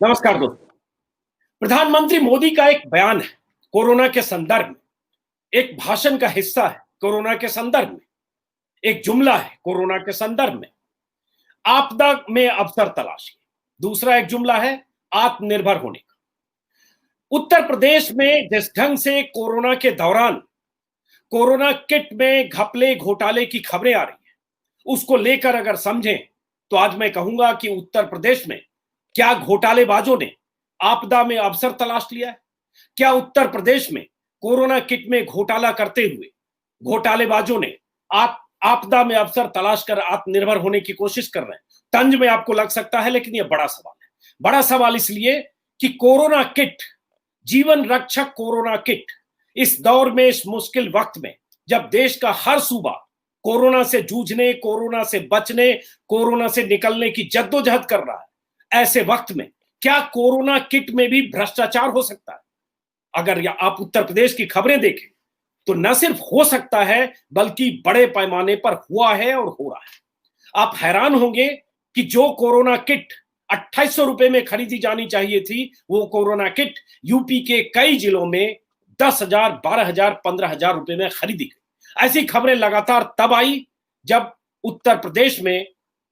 नमस्कार दोस्तों। प्रधानमंत्री मोदी का एक बयान है कोरोना के संदर्भ में, एक भाषण का हिस्सा है कोरोना के संदर्भ में, एक जुमला है कोरोना के संदर्भ में, आपदा में अवसर तलाशिए। दूसरा एक जुमला है आत्मनिर्भर होने का। उत्तर प्रदेश में जिस ढंग से कोरोना के दौरान कोरोना किट में घपले घोटाले की खबरें आ रही है, उसको लेकर अगर समझें तो आज मैं कहूंगा कि उत्तर प्रदेश में क्या घोटालेबाजों ने आपदा में अवसर तलाश लिया है? क्या उत्तर प्रदेश में कोरोना किट में घोटाला करते हुए घोटालेबाजों ने आपदा में अवसर तलाश कर आत्मनिर्भर होने की कोशिश कर रहे हैं? तंज में आपको लग सकता है, लेकिन यह बड़ा सवाल है। बड़ा सवाल इसलिए कि कोरोना किट, जीवन रक्षक कोरोना किट, इस दौर में, इस मुश्किल वक्त में, जब देश का हर सूबा कोरोना से जूझने, कोरोना से बचने, कोरोना से निकलने की जद्दोजहद कर रहा है, ऐसे वक्त में क्या कोरोना किट में भी भ्रष्टाचार हो सकता है? अगर आप उत्तर प्रदेश की खबरें देखें तो न सिर्फ हो सकता है, बल्कि बड़े पैमाने पर हुआ है और हो रहा है। आप हैरान होंगे कि जो कोरोना किट 2800 रुपए में खरीदी जानी चाहिए थी, वो कोरोना किट यूपी के कई जिलों में 10,000, 12,000, 15,000 रुपए में खरीदी गई। ऐसी खबरें लगातार तब आई जब उत्तर प्रदेश में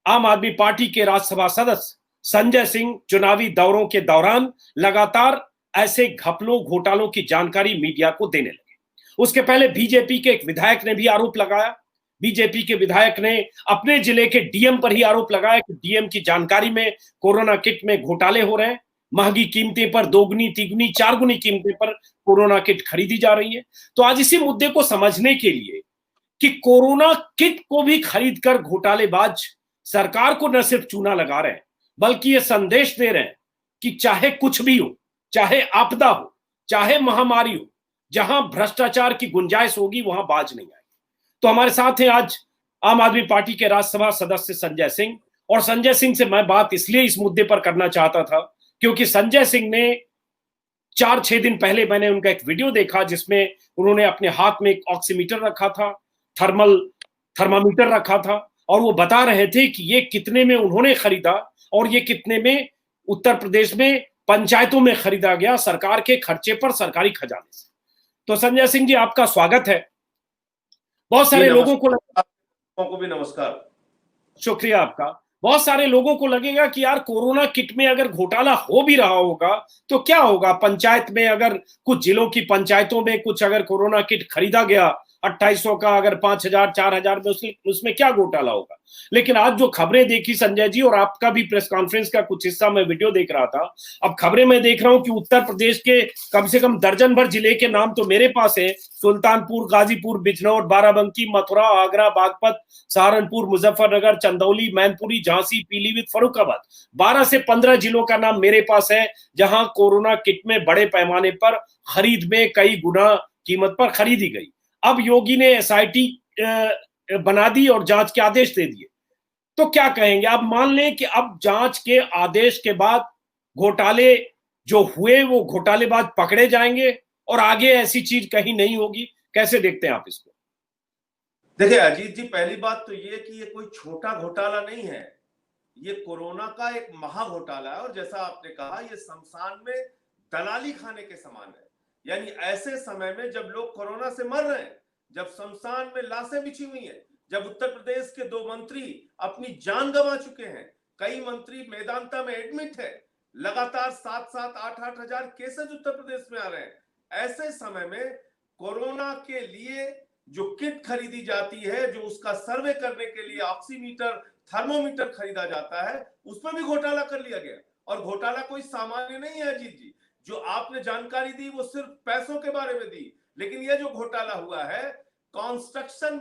आम आदमी पार्टी के राज्यसभा सदस्य संजय सिंह चुनावी दौरों के दौरान लगातार ऐसे घपलों घोटालों की जानकारी मीडिया को देने लगे। उसके पहले बीजेपी के एक विधायक ने भी आरोप लगाया। बीजेपी के विधायक ने अपने जिले के डीएम पर ही आरोप लगाया कि डीएम की जानकारी में कोरोना किट में घोटाले हो रहे हैं। महंगी कीमतें पर दोगुनी, तिगुनी, चारगुनी कीमतें पर कोरोना किट खरीदी जा रही है। तो आज इसी मुद्दे को समझने के लिए कि कोरोना किट को भी खरीदकर घोटालेबाज सरकार को न सिर्फ चूना लगा रहे हैं, बल्कि ये संदेश दे रहे हैं कि चाहे कुछ भी हो, चाहे आपदा हो, चाहे महामारी हो, जहां भ्रष्टाचार की गुंजाइश होगी वहां बाज नहीं आएगी। तो हमारे साथ हैं आज आम आदमी पार्टी के राज्यसभा सदस्य संजय सिंह। और संजय सिंह से मैं बात इसलिए इस मुद्दे पर करना चाहता था क्योंकि संजय सिंह ने 4-6 दिन पहले मैंने उनका एक वीडियो देखा जिसमें उन्होंने अपने हाथ में एक ऑक्सीमीटर रखा था, थर्मामीटर रखा था, और वो बता रहे थे कि ये कितने में उन्होंने खरीदा और ये कितने में उत्तर प्रदेश में पंचायतों में खरीदा गया, सरकार के खर्चे पर, सरकारी खजाने से। तो संजय सिंह जी, आपका स्वागत है। बहुत सारे लोगों को भी नमस्कार। शुक्रिया आपका। बहुत सारे लोगों को लगेगा कि यार कोरोना किट में अगर घोटाला हो भी रहा होगा तो क्या होगा, पंचायत में अगर कुछ जिलों की पंचायतों में कुछ अगर कोरोना किट खरीदा गया 2800 का, अगर 5,000 4,000 में उसमें क्या घोटाला होगा। लेकिन आज जो खबरें देखी संजय जी, और आपका भी प्रेस कॉन्फ्रेंस का कुछ हिस्सा मैं वीडियो देख रहा था, अब खबरें मैं देख रहा हूं कि उत्तर प्रदेश के कम से कम दर्जन भर जिले के नाम तो मेरे पास है, सुल्तानपुर, गाजीपुर, बिजनौर, बाराबंकी, मथुरा, आगरा, बागपत, सहारनपुर, मुजफ्फरनगर, चंदौली, मैनपुरी, झांसी, पीलीभीत, फर्रुखाबाद, 12 से 15 जिलों का नाम मेरे पास है जहां कोरोना किट में बड़े पैमाने पर खरीद में कई गुना कीमत पर खरीदी गई। अब योगी ने एसआईटी बना दी और जांच के आदेश दे दिए। तो क्या कहेंगे आप? मान लें कि अब जांच के आदेश के बाद घोटाले जो हुए वो घोटालेबाज पकड़े जाएंगे और आगे ऐसी चीज कहीं नहीं होगी, कैसे देखते हैं आप इसको? देखिए अजीत जी, पहली बात तो ये कि ये कोई छोटा घोटाला नहीं है, ये कोरोना का एक महा घोटाला है। और जैसा आपने कहा, ये शमशान में दलाली खाने के समान है। यानी ऐसे समय में जब लोग कोरोना से मर रहे हैं, जब शमशान में लाशें बिछी हुई हैं, जब उत्तर प्रदेश के 2 मंत्री अपनी जान गंवा चुके हैं, कई मंत्री मेदांता में एडमिट है, लगातार 7-7, 8-8 हजार केसेज उत्तर प्रदेश में आ रहे हैं, ऐसे समय में कोरोना के लिए जो किट खरीदी जाती है, जो उसका सर्वे करने के लिए ऑक्सीमीटर, थर्मोमीटर खरीदा जाता है, उसमें भी घोटाला कर लिया गया। और घोटाला कोई सामान्य नहीं है अजीत जी। जो आपने जानकारी दी वो सिर्फ पैसों के बारे में दी, लेकिन ये जो घोटाला हुआ है, कंस्ट्रक्शन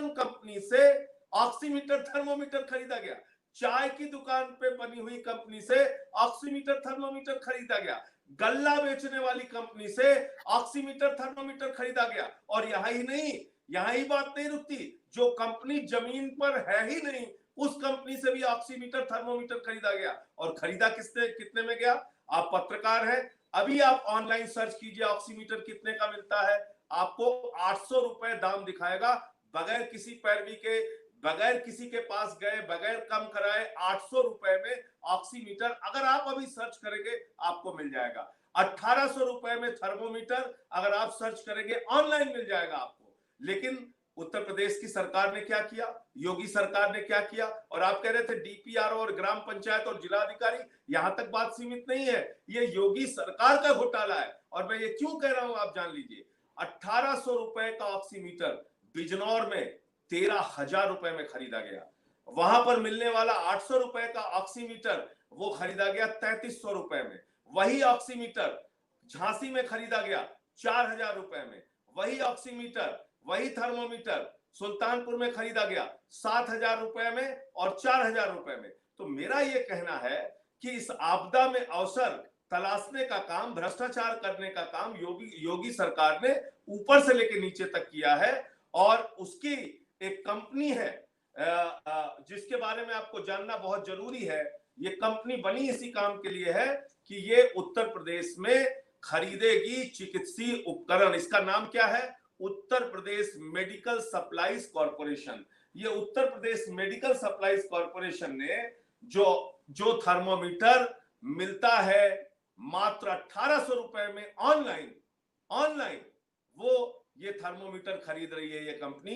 कंपनी से ऑक्सीमीटर, थर्मोमीटर खरीदा गया। चाय की दुकान पे बनी हुई कंपनी से ऑक्सीमीटर, थर्मोमीटर खरीदा गया। गल्ला बेचने वाली कंपनी से ऑक्सीमीटर, थर्मोमीटर खरीदा गया। और यहां ही नहीं, यहां ही बात नहीं रुकती, जो कंपनी जमीन पर है ही नहीं, उस कंपनी से भी ऑक्सीमीटर, थर्मोमीटर खरीदा गया। और खरीदा कितने में गया? आप पत्रकार हैं, अभी आप ऑनलाइन सर्च कीजिए ऑक्सीमीटर कितने का मिलता है, आपको 800 रुपए दाम दिखाएगा, बगैर किसी पैरवी के, बगैर किसी के पास गए, बगैर कम कराए 800 रुपए में ऑक्सीमीटर, अगर आप अभी सर्च करेंगे आपको मिल जाएगा। 1800 रुपए में थर्मोमीटर, अगर आप सर्च करेंगे ऑनलाइन मिल जाएगा आपको। लेकिन उत्तर प्रदेश की सरकार ने क्या किया, योगी सरकार ने क्या किया? और आप कह रहे थे डीपीआरओ और ग्राम पंचायत और जिलाधिकारी, यहां तक बात सीमित नहीं है, ये योगी सरकार का घोटाला है। और मैं ये क्यों कह रहा हूं आप जान लीजिए। 1800 रुपए का ऑक्सीमीटर बिजनौर में 13,000 रुपए में खरीदा गया। वहां पर मिलने वाला 800 रुपए का ऑक्सीमीटर वो खरीदा गया 3300 रुपए में। वही ऑक्सीमीटर झांसी में खरीदा गया 4,000 रुपए में। वही ऑक्सीमीटर, वही थर्मोमीटर सुल्तानपुर में खरीदा गया 7,000 रुपए में और 4,000 रुपए में। तो मेरा यह कहना है कि इस आपदा में अवसर तलाशने का काम, भ्रष्टाचार करने का काम योगी सरकार ने ऊपर से लेकर नीचे तक किया है। और उसकी एक कंपनी है जिसके बारे में आपको जानना बहुत जरूरी है। ये कंपनी बनी इसी काम के लिए है कि ये उत्तर प्रदेश में खरीदेगी चिकित्सीय उपकरण। इसका नाम क्या है? Uttar Pradesh medical supplies corporation. ये Uttar Pradesh medical supplies corporation ने जो थर्मोमीटर मिलता है मात्र 1800 रुपए में ऑनलाइन वो ये थर्मोमीटर खरीद रही है ये कंपनी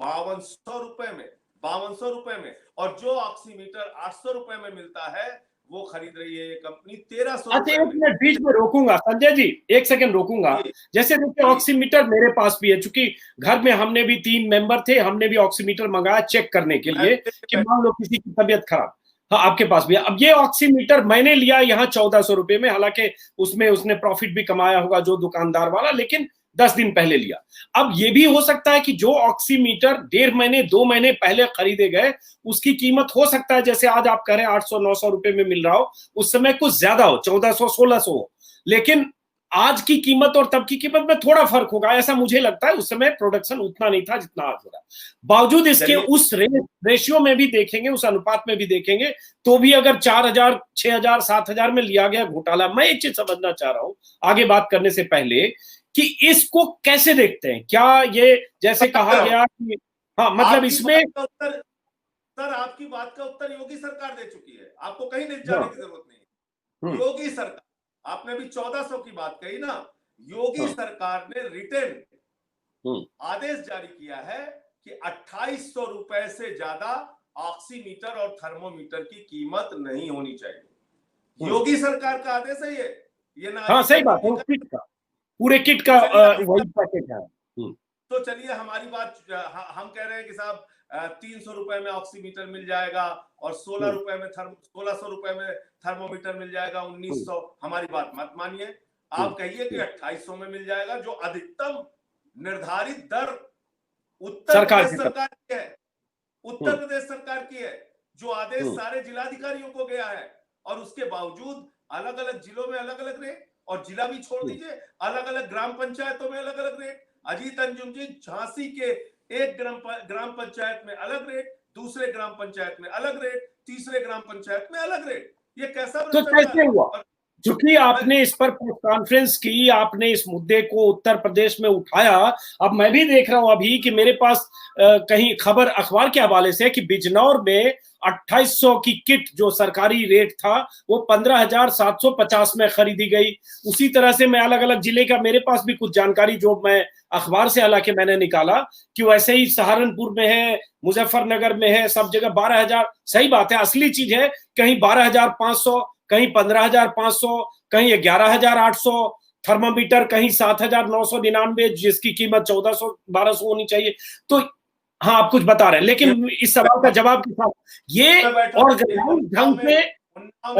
5200 रुपए में। और जो ऑक्सीमीटर 800 रुपए में मिलता है वो खरीद रही है ये कंपनी 1300। अच्छा, एक मिनट बीच में रोकूंगा संजय जी, एक सेकंड रोकूंगा। जैसे देखिए ऑक्सीमीटर मेरे पास भी है, चूंकि घर में हमने भी 3 मेंबर थे, हमने भी ऑक्सीमीटर मंगाया चेक करने के लिए कि मान लो किसी की तबीयत खराब। हाँ, आपके पास भी है। अब ये ऑक्सीमीटर मैंने लिया यहाँ 1400 रुपए में, हालांकि उसमें उसने प्रॉफिट भी कमाया होगा जो दुकानदार वाला, लेकिन 10 दिन पहले लिया। अब ये भी हो सकता है कि जो ऑक्सीमीटर 1.5 महीने 2 महीने पहले खरीदे गए उसकी कीमत हो सकता है, जैसे आज आप कह रहे हैं 800-900 रुपए में मिल रहा हो, उस समय कुछ ज्यादा हो, 1400-1600 हो, लेकिन आज की कीमत और तब की कीमत में थोड़ा फर्क होगा, ऐसा मुझे लगता है। उस समय प्रोडक्शन उतना नहीं था जितना आज हो रहा है। बावजूद इसके उस रेशियो में भी देखेंगे, उस अनुपात में भी देखेंगे, तो भी अगर 4,000, 6,000, 7,000 में लिया गया घोटाला, मैं एक चीज समझना चाह रहा हूं आगे बात करने से पहले कि इसको कैसे देखते हैं। क्या ये जैसे कहा गया कि हाँ, मतलब इसमें सर आपकी बात का उत्तर योगी सरकार दे चुकी है, आपको कहीं नहीं जाने की जरूरत नहीं। योगी सरकार, आपने अभी 1400 की बात कही ना, योगी सरकार ने रिटर्न आदेश जारी किया है कि 2800 रुपए से ज्यादा ऑक्सीमीटर और थर्मोमीटर की कीमत नहीं होनी चाहिए। योगी सरकार का आदेश है ये ना। हाँ, सही बात है, किट का, पूरे किट का वही पैकेज है। तो चलिए हमारी बात, हम कह रहे हैं कि साहब 300 रुपए में ऑक्सीमीटर मिल जाएगा और 1600 रुपए में थर्मोमीटर मिल जाएगा 1900। हमारी बात मत मानिए, आप कहिए कि 2800 में मिल जाएगा, जो अधिकतम निर्धारित दर उत्तर प्रदेश सरकार की है। उत्तर प्रदेश सरकार की है, जो आदेश सारे जिलाधिकारियों को गया है। और उसके बावजूद अलग अलग जिलों में अलग अलग रेट, और जिला भी छोड़ दीजिए, अलग अलग ग्राम पंचायतों में अलग अलग रेट। अजीत अंजुम जी, झांसी के एक ग्राम पंचायत में अलग रेट, दूसरे ग्राम पंचायत में अलग रेट, तीसरे ग्राम पंचायत में अलग रेट। ये कैसा तो कैसे हुआ? चूंकि आपने इस पर प्रेस कॉन्फ्रेंस की, आपने इस मुद्दे को उत्तर प्रदेश में उठाया। अब मैं भी देख रहा हूं अभी कि मेरे पास कहीं खबर अखबार के हवाले से कि बिजनौर में 2800 की किट जो सरकारी रेट था वो 15,750 में खरीदी गई। उसी तरह से मैं अलग अलग जिले का, मेरे पास भी कुछ जानकारी जो मैं अखबार से हालांकि मैंने निकाला कि वैसे ही सहारनपुर में है, मुजफ्फरनगर में है, सब जगह 12,000। सही बात है, असली चीज है, कहीं 12,500, कहीं 15,500, कहीं 11,800 थर्मामीटर, कहीं 7,999 जिसकी कीमत 1,400-1,200 होनी चाहिए। तो हाँ, आप कुछ बता रहे हैं, लेकिन इस सवाल का जवाब के साथ ये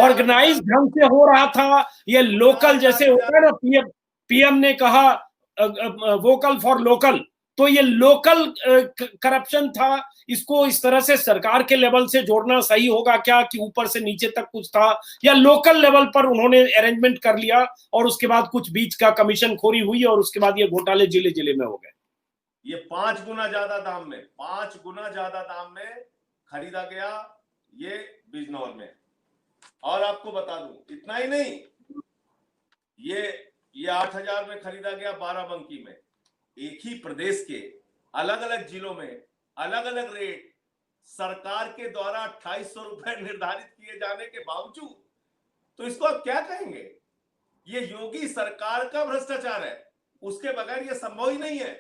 ऑर्गेनाइज ढंग से हो रहा था, ये लोकल जैसे होता है ना, पीएम ने कहा वोकल फॉर लोकल, तो ये लोकल करप्शन था। इसको इस तरह से सरकार के लेवल से जोड़ना सही होगा क्या कि ऊपर से नीचे तक कुछ था, या लोकल लेवल पर उन्होंने अरेंजमेंट कर लिया और उसके बाद कुछ बीच का कमीशन खोरी हुई और उसके बाद ये घोटाले जिले जिले में हो गए? ये 5 गुना ज्यादा दाम में, 5 गुना ज्यादा दाम में खरीदा गया ये बिजनौर में। और आपको बता दूं, इतना ही नहीं, ये 8,000 में खरीदा गया बाराबंकी में। एक ही प्रदेश के अलग अलग जिलों में अलग अलग रेट सरकार के द्वारा 2800 रुपए निर्धारित किए जाने के बावजूद, तो इसको आप क्या कहेंगे? ये योगी सरकार का भ्रष्टाचार है। उसके बगैर ये संभव ही नहीं है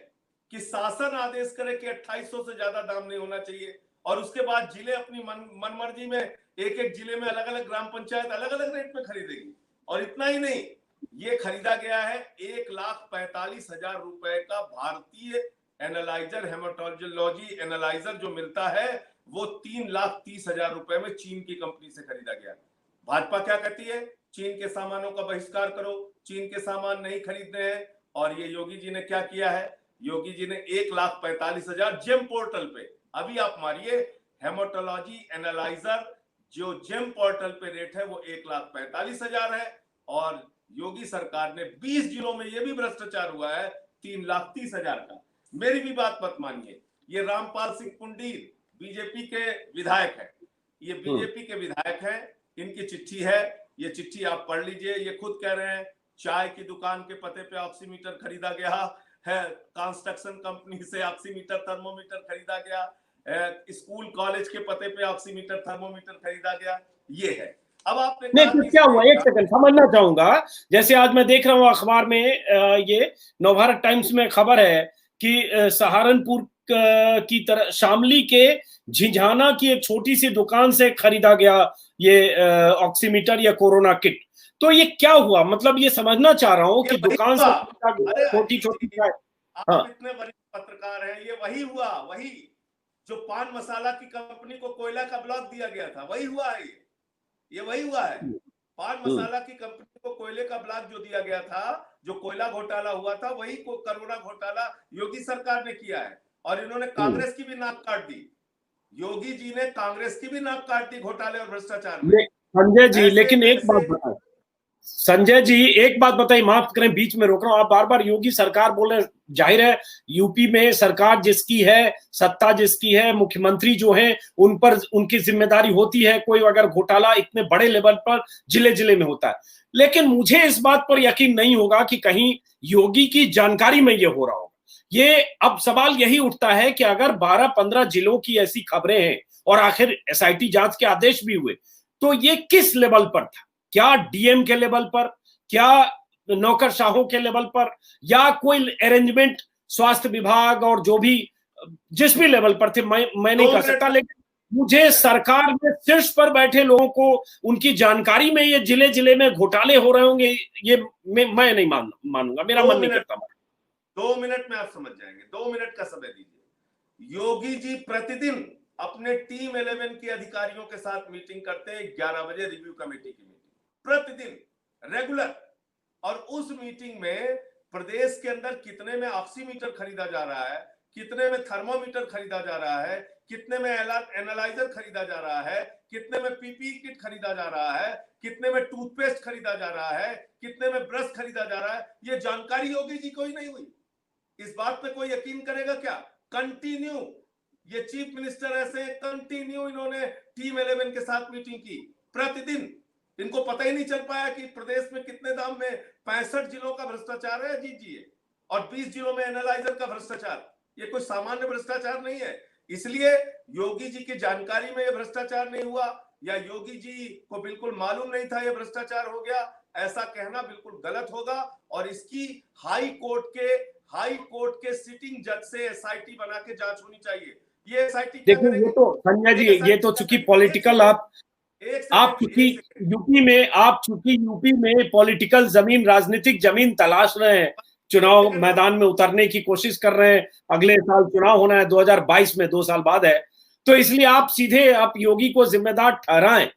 कि शासन आदेश करे कि 2800 से ज्यादा दाम नहीं होना चाहिए, और उसके बाद जिले अपनी मनमर्जी में एक एक जिले में अलग अलग ग्राम पंचायत अलग अलग रेट में खरीदेगी। और इतना ही नहीं, ये खरीदा गया है 1,45,000 रुपए का भारतीय एनालाइजर, हेमाटोलॉजी एनालाइजर जो मिलता है वो 3,30,000 रुपए में चीन की कंपनी से खरीदा गया। भाजपा क्या कहती है? चीन के सामानों का बहिष्कार करो, चीन के सामान नहीं खरीदने हैं। और ये योगी जी ने क्या किया है? योगी जी ने 1,45,000 जेम पोर्टल पे, अभी आप मारिए हेमाटोलॉजी एनालाइजर, जो जेम पोर्टल पे रेट है वो 1,45,000 है। और योगी सरकार ने 20 जिलों में ये भी भ्रष्टाचार हुआ है 3,30,000 का। मेरी भी बात मत मानिए, ये रामपाल सिंह पुंडीर बीजेपी के विधायक है, ये बीजेपी के विधायक हैं, इनकी चिट्ठी है, ये चिट्ठी आप पढ़ लीजिए। ये खुद कह रहे हैं चाय की दुकान के पते पे ऑक्सीमीटर खरीदा गया है, कंस्ट्रक्शन कंपनी से ऑक्सीमीटर थर्मोमीटर खरीदा गया, स्कूल कॉलेज के पते पे ऑक्सीमीटर थर्मोमीटर खरीदा गया। ये है। अब आपने नहीं तो क्या हुआ, एक सेकंड समझना चाहूंगा। जैसे आज मैं देख रहा हूँ अखबार में, ये नवभारत टाइम्स में खबर है कि सहारनपुर की तरह शामली के झिंझाना की एक छोटी सी दुकान से खरीदा गया ये ऑक्सीमीटर या कोरोना किट। तो ये क्या हुआ, मतलब ये समझना चाह रहा हूँ कि दुकान से छोटी छोटी। आप इतने वरिष्ठ पत्रकार हैं, ये वही हुआ, वही जो पान मसाला की कंपनी को कोयला का ब्लॉक दिया गया था, वही हुआ है। ये वही हुआ है। पान मसाला की कंपनी को कोयले का ब्लॉक जो दिया गया था, जो कोयला घोटाला हुआ था, वही को कोरोना घोटाला योगी सरकार ने किया है। और इन्होंने कांग्रेस की भी नाक काट दी, योगी जी ने कांग्रेस की भी नाक काट दी घोटाले और भ्रष्टाचार में। संजय जी, लेकिन एक बात बताएं, संजय जी एक बात बताइए, माफ करें बीच में रोक रहा हूं, आप बार बार योगी सरकार बोल रहे हैं। जाहिर है यूपी में सरकार जिसकी है, सत्ता जिसकी है, मुख्यमंत्री जो है, उन पर उनकी जिम्मेदारी होती है। कोई अगर घोटाला इतने बड़े लेवल पर जिले जिले में होता है, लेकिन मुझे इस बात पर यकीन नहीं होगा कि कहीं योगी की जानकारी में ये हो रहा होगा। ये अब सवाल यही उठता है कि अगर 12-15 जिलों की ऐसी खबरें हैं और आखिर एसआईटी जांच के आदेश भी हुए, तो ये किस लेवल पर था? क्या डीएम के लेवल पर, क्या नौकरशाहों के लेवल पर, या कोई अरेंजमेंट स्वास्थ्य विभाग और जो भी जिस भी लेवल पर थे, मैं नहीं कह सकता। लेकिन मुझे सरकार में शीर्ष पर बैठे लोगों को उनकी जानकारी में ये जिले जिले में घोटाले हो रहे होंगे, ये मैं नहीं मानूंगा, मेरा मन नहीं करता। 2 मिनट में आप समझ जाएंगे, 2 मिनट का समय दीजिए। योगी जी प्रतिदिन अपने टीम 11 के अधिकारियों के साथ मीटिंग करते हैं, 11 बजे रिव्यू कमेटी की मीटिंग प्रतिदिन रेगुलर। और उस मीटिंग में प्रदेश के अंदर कितने में ऑक्सीमीटर खरीदा जा रहा है, कितने में थर्मोमीटर खरीदा जा रहा है, कितने में एनालाइजर खरीदा जा रहा है, कितने में पीपीई किट खरीदा जा रहा है, कितने में टूथपेस्ट खरीदा जा रहा है, कितने में ब्रश खरीदा जा रहा है, ये जानकारी योगी जी को ही नहीं हुई। इस बात पे कोई यकीन करेगा क्या? कंटिन्यू ये चीफ मिनिस्टर ऐसे कंटिन्यू इन्होंने टीम 11 के साथ मीटिंग की प्रतिदिन। इनको पता ही नहीं चल पाया कि प्रदेश में कितने दाम में 65 जिलों का भ्रष्टाचार है अजीत जी, और 20 जिलों में एनालाइजर का भ्रष्टाचार। ये कोई सामान्य भ्रष्टाचार नहीं है। इसलिए योगी जी की जानकारी में ये भ्रष्टाचार नहीं हुआ, या योगी जी को बिल्कुल मालूम नहीं था ये भ्रष्टाचार हो गया, ऐसा कहना बिल्कुल गलत होगा। और इसकी हाई कोर्ट के सिटिंग जज से एसआईटी बना के जांच होनी चाहिए। ये एसआईटी देखो, ये तो संजय जी, ये तो चूंकि पॉलिटिकल आप चूंकि यूपी में पॉलिटिकल जमीन, राजनीतिक जमीन तलाश रहे हैं, चुनाव मैदान में उतरने की कोशिश कर रहे हैं। अगले साल चुनाव होना है 2022 में, 2 साल बाद है, तो इसलिए आप योगी को जिम्मेदार ठहराएं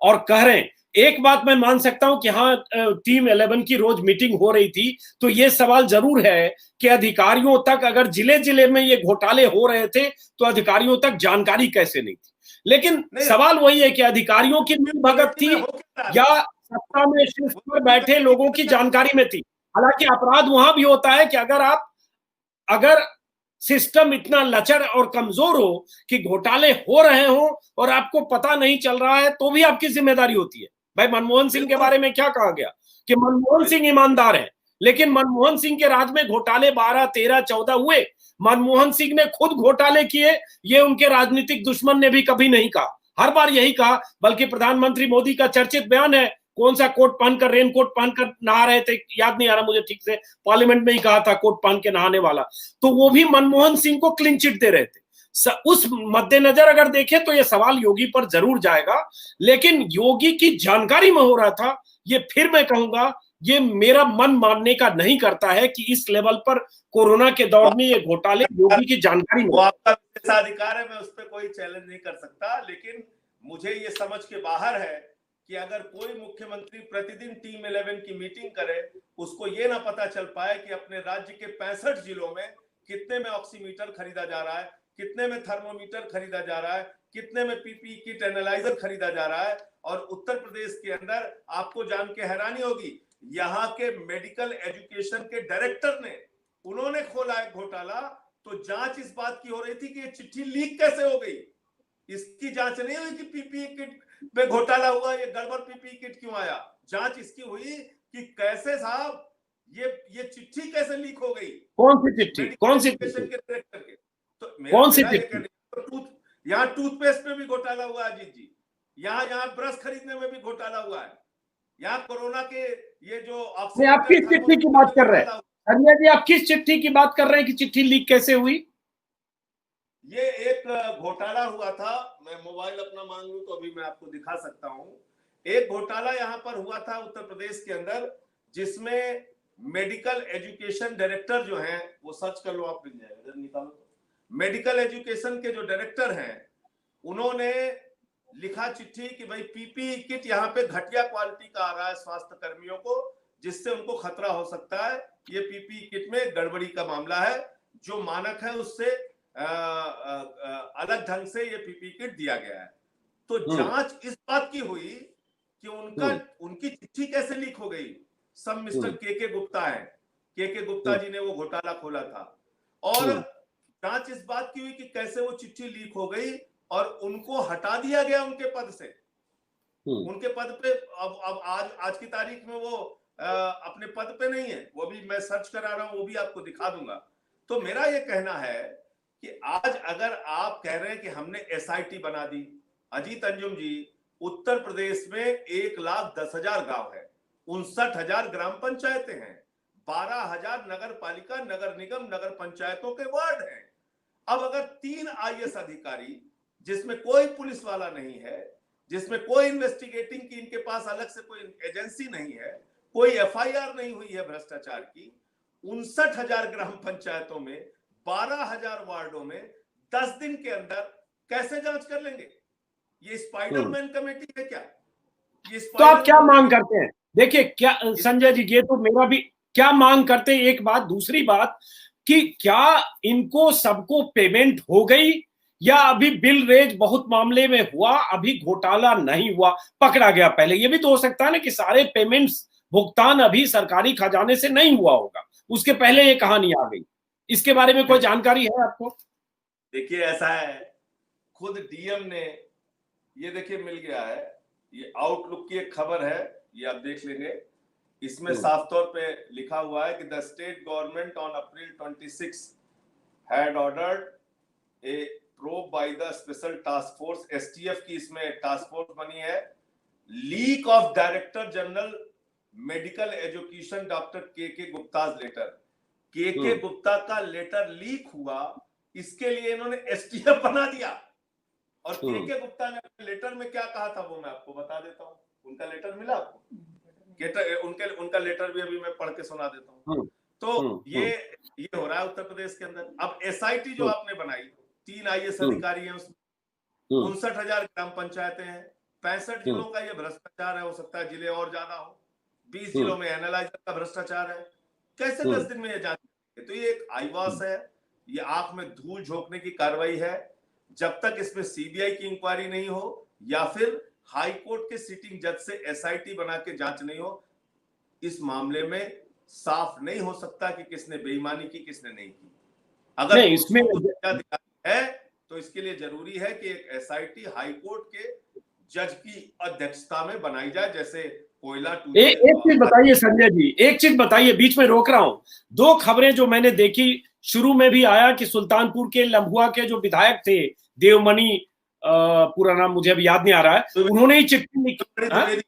और कह रहे हैं। एक बात मैं मान सकता हूं कि हाँ, टीम 11 की रोज मीटिंग हो रही थी, तो ये सवाल जरूर है कि अधिकारियों तक, अगर जिले जिले में ये घोटाले हो रहे थे, तो अधिकारियों तक जानकारी कैसे नहीं थी? लेकिन सवाल वही है कि अधिकारियों की मिलभगत थी या सत्ता में शीर्ष पर बैठे लोगों की जानकारी में थी। हालांकि अपराध वहां भी होता है कि अगर सिस्टम इतना लचर और कमजोर हो कि घोटाले हो रहे हो और आपको पता नहीं चल रहा है, तो भी आपकी जिम्मेदारी होती है। भाई मनमोहन सिंह के बारे में क्या कहा गया कि मनमोहन सिंह ईमानदार है, लेकिन मनमोहन सिंह के राज में घोटाले 12, 13, 14 हुए। मनमोहन सिंह ने खुद घोटाले किए, ये उनके राजनीतिक दुश्मन ने भी कभी नहीं कहा। हर बार यही कहा, बल्कि प्रधानमंत्री मोदी का चर्चित बयान है, कौन सा कोट पहनकर, रेन कोट पहनकर नहा रहे थे, याद नहीं आ रहा मुझे ठीक से, पार्लियामेंट में ही कहा था कोट पहन के नहाने वाला, तो वो भी मनमोहन सिंह को क्लीन चिट दे रहे थे। उस मद्देनजर अगर देखें तो ये सवाल योगी पर जरूर जाएगा, लेकिन योगी की जानकारी में हो रहा था, ये फिर मैं कहूंगा, ये मेरा मन मानने का नहीं करता है कि इस लेवल पर कोरोना के दौर में ये घोटाले योगी की जानकारी में। वो आपका अधिकार है, मैं उस पर कोई चैलेंज नहीं कर सकता, लेकिन मुझे ये समझ के बाहर है कि अगर कोई मुख्यमंत्री प्रतिदिन टीम 11 की मीटिंग करे, उसको ये ना पता चल पाए कि अपने राज्य के 65 जिलों में कितने में ऑक्सीमीटर खरीदा जा रहा है, कितने में थर्मोमीटर खरीदा जा रहा है, कितने में पीपी किट एनालाइजर खरीदा जा रहा है। और उत्तर प्रदेश के अंदर आपको जान के हैरानी होगी, यहाँ के मेडिकल एजुकेशन के डायरेक्टर ने, उन्होंने खोला है घोटाला, तो जांच इस बात की हो रही थी कि ये चिट्ठी लीक कैसे हो गई। इसकी जांच नहीं हुई कि पीपीई किट पे घोटाला हुआ, ये गड़बड़ पीपीई किट क्यों आया। जांच इसकी हुई कि कैसे साहब ये चिट्ठी कैसे लीक हो गई। कौन सी चिट्ठी, कौन सी चिट्ठी के डायरेक्टर के, तो कौन सी चिट्ठी? यहाँ टूथपेस्ट में भी घोटाला हुआ है अजीत जी, यहाँ ब्रश खरीदने में भी घोटाला हुआ है, यहाँ कोरोना के ये जो आप किस चिट्ठी की बात कर रहे हैं संजय जी, आप किस चिट्ठी की बात कर रहे हैं कि चिट्ठी लीक कैसे हुई? ये एक घोटाला हुआ था, मैं मोबाइल अपना मांग लूं तो अभी मैं आपको दिखा सकता हूं। एक घोटाला यहां पर हुआ था उत्तर प्रदेश के अंदर, जिसमें मेडिकल एजुकेशन डायरेक्टर जो हैं, वो सर्च कर लो आप, मिल जाएगा, इधर निकालो। मेडिकल एजुकेशन के जो डायरेक्टर हैं, उन्होंने लिखा चिट्ठी कि भाई पीपीई किट यहाँ पे घटिया क्वालिटी का आ रहा है स्वास्थ्य कर्मियों को, जिससे उनको खतरा हो सकता है। ये पीपीई किट में गड़बड़ी का मामला है, जो मानक है उससे अलग ढंग से ये पीपीई किट दिया गया है। तो जांच इस बात की हुई कि उनकी चिट्ठी कैसे लीक हो गई। सब मिस्टर के गुप्ता है, के गुप्ता जी ने वो घोटाला खोला था, और जांच इस बात की हुई कि कैसे वो चिट्ठी लीक हो गई और उनको हटा दिया गया उनके पद से। उनके पद पे अब आज की तारीख में वो अपने पद पे नहीं है, वो भी मैं सर्च करा रहा हूं, वो भी आपको दिखा दूंगा। तो मेरा ये कहना है कि आज अगर आप कह रहे हैं कि हमने एसआईटी बना दी, अजीत अंजुम जी, उत्तर प्रदेश में 1,10,000 गांव है, 59,000 ग्राम पंचायतें हैं, 12,000 नगर पालिका, नगर निगम, नगर पंचायतों के वार्ड हैं। अब अगर 3 आईएएस अधिकारी, जिसमें कोई पुलिस वाला नहीं है, जिसमें कोई इन्वेस्टिगेटिंग की इनके पास अलग से कोई एजेंसी नहीं है, कोई एफआईआर नहीं हुई है भ्रष्टाचार की, 59,000 ग्राम पंचायतों में, 12,000 वार्डों में 10 दिन के अंदर कैसे जांच कर लेंगे? ये स्पाइडरमैन कमेटी है क्या? तो आप क्या मांग करते हैं? देखिए क्या संजय जी, ये तो मेरा भी, क्या मांग करते हैं एक बात, दूसरी बात कि क्या इनको सबको पेमेंट हो गई, या अभी बिल रेज बहुत मामले में हुआ, अभी घोटाला नहीं हुआ, पकड़ा गया पहले? ये भी तो हो सकता है ना कि सारे पेमेंट्स, भुगतान अभी सरकारी खजाने से नहीं हुआ होगा, उसके पहले ये कहानी आ गई। इसके बारे में कोई जानकारी है आपको? देखिए ऐसा है, खुद डीएम ने, ये देखिए मिल गया है, ये आउटलुक की एक खबर है, ये आप देख लेंगे, इसमें साफ तौर पे लिखा हुआ है कि the state government on April 26 had ordered A probe by the special task force, STF की इसमें टास्क फोर्स बनी है, leak of director general medical education doctor के गुप्ता लेटर। के गुप्ता का लेटर लीक हुआ, इसके लिए इन्होंने एसटीएफ बना दिया। और के गुप्ता ने अपने लेटर में क्या कहा था वो मैं आपको बता देता हूँ। उनका लेटर मिला आपको? उनका लेटर भी अभी मैं पढ़ के सुना देता हूँ। तो ये हो रहा है उत्तर प्रदेश के अंदर। अब एसआईटी जो आपने बनाई, 3 आईएएस अधिकारी हैं उसमें, 59,000 ग्राम पंचायतें हैं, 65 जिलों का ये भ्रष्टाचार है, हो सकता है जिले और ज्यादा हो, 20 जिलों में एनालाइजर का भ्रष्टाचार है। कैसे 10 दिन में ये जांच? तो ये एक आईवास है, ये आंख में धूल झोंकने की कार्रवाई है। जब तक इसमें सीबीआई की इंक्वायरी नहीं हो या फिर हाई कोर्ट के सिटिंग जज से एसआईटी बना के जांच नहीं हो, इस मामले में साफ नहीं हो सकता कि किसने बेईमानी की, किसने नहीं की। अगर इसमें है तो इसके लिए जरूरी है कि एक एसआईटी हाई कोर्ट के जज की अध्यक्षता में बनाई जाए, जैसे कोयला एक चीज बताइए संजय जी, एक चीज बताइए, बीच में रोक रहा हूं। 2 खबरें जो मैंने देखी शुरू में भी आया कि सुल्तानपुर के लम्हुआ के जो विधायक थे, देवमणि, पूरा नाम मुझे अभी याद नहीं आ रहा है, उन्होंने ही चिट्ठी लिखी,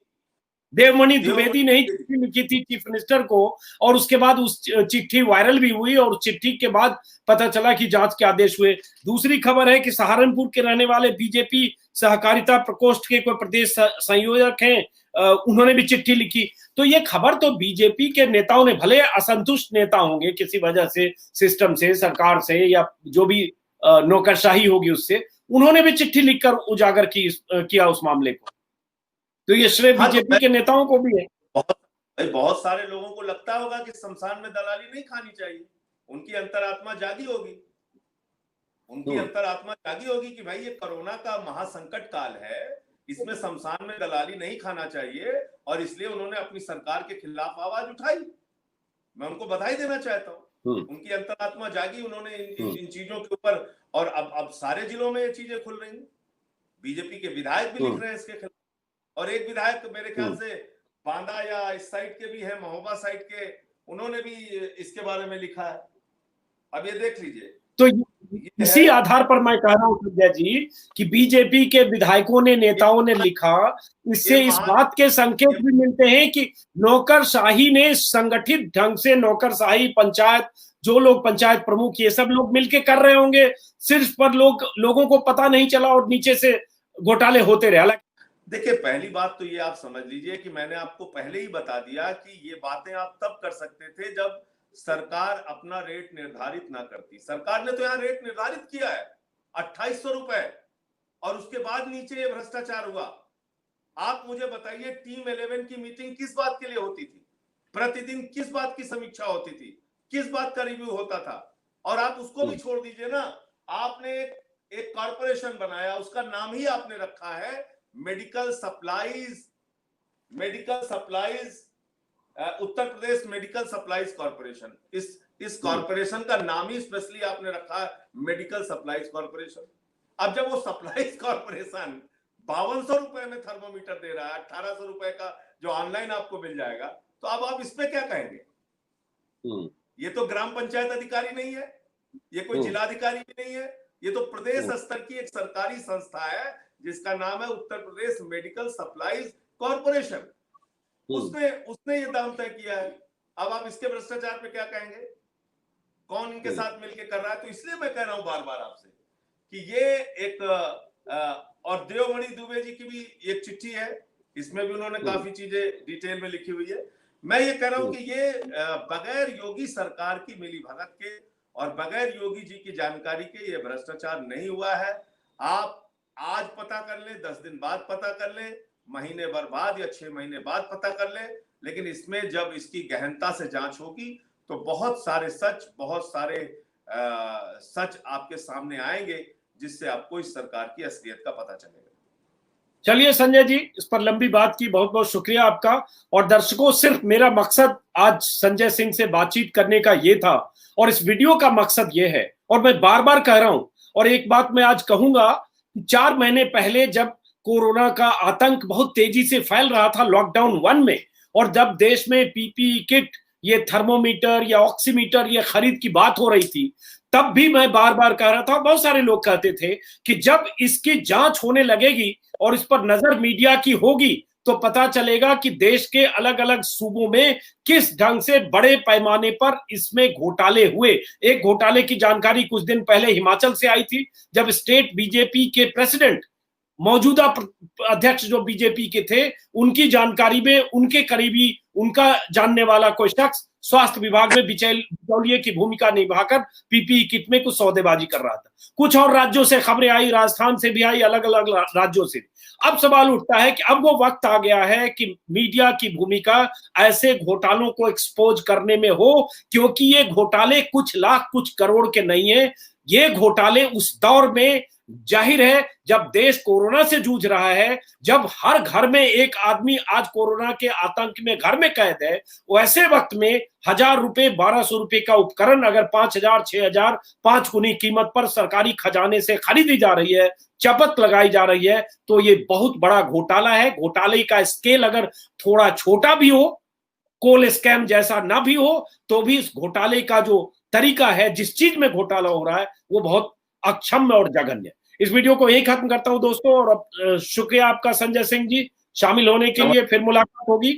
देवमणि द्विवेदी ने ही चिट्ठी लिखी थी चीफ मिनिस्टर को, और उसके बाद उस चिट्ठी वायरल भी हुई और चिट्ठी के बाद पता चला कि जांच के आदेश हुए। दूसरी खबर है कि सहारनपुर के रहने वाले बीजेपी सहकारिता प्रकोष्ठ के कोई प्रदेश संयोजक हैं, उन्होंने भी चिट्ठी लिखी। तो ये खबर तो बीजेपी के नेताओं ने, भले असंतुष्ट नेता होंगे किसी वजह से, सिस्टम से, सरकार से, या जो भी नौकरशाही होगी उससे, उन्होंने भी चिट्ठी लिखकर उजागर किया उस मामले को। तो ये श्रेय बीजेपी के नेताओं को भी है। बहुत सारे लोगों को लगता होगा कि शमशान में दलाली नहीं खानी चाहिए, उनकी अंतरात्मा जागी होगी, उनकी अंतरात्मा जागी होगी कि भाई ये कोरोना का महासंकट काल है, इसमें शमशान में दलाली नहीं खाना चाहिए, और इसलिए उन्होंने अपनी सरकार के खिलाफ आवाज उठाई। मैं उनको बधाई देना चाहता हूँ, उनकी अंतरात्मा जागी, उन्होंने इन चीजों के ऊपर, और अब सारे जिलों में ये चीजें खुल रही हैं, बीजेपी के विधायक भी लिख रहे हैं इसके खिलाफ, और एक विधायक मेरे ख्याल से बांदा या इस साइड के भी है, महोबा साइड के, उन्होंने भी इसके बारे में लिखा है। अब ये देख लीजिए। तो इसी आधार पर मैं कह रहा हूं संजय जी कि बीजेपी के विधायकों ने, नेताओं ने लिखा, इससे इस बात के संकेत भी मिलते हैं कि नौकरशाही ने संगठित ढंग से, नौकरशाही, पंचायत, जो लोग पंचायत प्रमुख, ये सब लोग मिलके कर रहे होंगे, सिर्फ पर लोगों को पता नहीं चला और नीचे से घोटाले होते रहे। देखिए, पहली बात तो ये आप समझ लीजिए कि मैंने आपको पहले ही बता दिया कि ये बातें आप तब कर सकते थे जब सरकार अपना रेट निर्धारित ना करती। सरकार ने तो यहाँ रेट निर्धारित किया है 2800 रुपए, और उसके बाद नीचे ये भ्रष्टाचार हुआ। आप मुझे बताइए, टीम 11 की मीटिंग किस बात के लिए होती थी? प्रतिदिन किस बात की समीक्षा होती थी? किस बात का रिव्यू होता था? और आप उसको भी छोड़ दीजिए ना, आपने एक कॉर्पोरेशन बनाया, उसका नाम ही आपने रखा है medical supplies, Uttar Pradesh medical supplies corporation. इस कॉर्पोरेशन का नाम ही स्पेशली आपने रखा है मेडिकल सप्लाईज कॉर्पोरेशन। अब जब वो सप्लाईज कॉर्पोरेशन 5200 रुपए में थर्मोमीटर दे रहा है, 1800 रुपए का जो ऑनलाइन आपको मिल जाएगा, तो अब आप इस पे क्या कहेंगे? ये तो ग्राम पंचायत अधिकारी नहीं है, ये कोई जिलाधिकारी भी नहीं है, ये तो प्रदेश स्तर की एक सरकारी संस्था है जिसका नाम है Uttar Pradesh medical supplies corporation. उसने ये दाम तय किया है। अब आप इसके भ्रष्टाचार पे क्या कहेंगे? कौन इनके साथ मिलके कर रहा है? तो इसलिए मैं कह रहा हूं बार बार आपसे कि ये एक, और देवमणि दुबे जी की भी एक चिट्ठी है, इसमें भी उन्होंने काफी चीजें डिटेल में लिखी हुई है। मैं ये कह रहा हूं कि ये बगैर योगी सरकार की मिलीभगत के और बगैर योगी जी की जानकारी के ये भ्रष्टाचार नहीं हुआ है। आप आज पता कर ले, 10 दिन बाद पता कर ले, महीने भर बाद या 6 महीने बाद पता कर ले, लेकिन इसमें जब इसकी गहनता से जांच होगी तो बहुत सारे सच आपके सामने आएंगे, जिससे आपको इस सरकार की असलियत का पता चलेगा। चलिए संजय जी, इस पर लंबी बात की, बहुत बहुत शुक्रिया आपका। और दर्शकों, सिर्फ मेरा मकसद आज संजय सिंह से बातचीत करने का ये था, और इस वीडियो का मकसद ये है, और मैं बार बार कह रहा हूं, और एक बात मैं आज कहूंगा, 4 महीने पहले जब कोरोना का आतंक बहुत तेजी से फैल रहा था लॉकडाउन 1 में, और जब देश में पीपीई किट, ये थर्मोमीटर या ऑक्सीमीटर, ये खरीद की बात हो रही थी, तब भी मैं बार बार कह रहा था, बहुत सारे लोग कहते थे कि जब इसकी जांच होने लगेगी और इस पर नजर मीडिया की होगी तो पता चलेगा कि देश के अलग अलग सूबों में किस ढंग से बड़े पैमाने पर इसमें घोटाले हुए। एक घोटाले की जानकारी कुछ दिन पहले हिमाचल से आई थी, जब स्टेट बीजेपी के प्रेसिडेंट, मौजूदा अध्यक्ष जो बीजेपी के थे, उनकी जानकारी में उनके करीबी, उनका जानने वाला कोई शख्स स्वास्थ्य विभाग में बिचौलिए की भूमिका निभाकर पीपीई किट में कुछ सौदेबाजी कर रहा था। कुछ और राज्यों से खबरें आई, राजस्थान से भी आई, अलग अलग राज्यों से। अब सवाल उठता है कि अब वो वक्त आ गया है कि मीडिया की भूमिका ऐसे घोटालों को एक्सपोज करने में हो, क्योंकि ये घोटाले कुछ लाख कुछ करोड़ के नहीं है। ये घोटाले उस दौर में, जाहिर है जब देश कोरोना से जूझ रहा है, जब हर घर में एक आदमी आज कोरोना के आतंक में घर में कैद है, वैसे वक्त में 1000 रुपए, 1200 रुपए का उपकरण अगर 5000, 6000, 5 गुनी कीमत पर सरकारी खजाने से खरीदी जा रही है, चपत लगाई जा रही है, तो ये बहुत बड़ा घोटाला है। घोटाले का स्केल अगर थोड़ा छोटा भी हो, कोल स्कैम जैसा ना भी हो, तो भी इस घोटाले का जो तरीका है, जिस चीज में घोटाला हो रहा है, वो बहुत अक्षम्य और जघन्य है। इस वीडियो को यही खत्म करता हूं दोस्तों, और शुक्रिया आपका संजय सिंह जी शामिल होने के लिए। फिर मुलाकात होगी।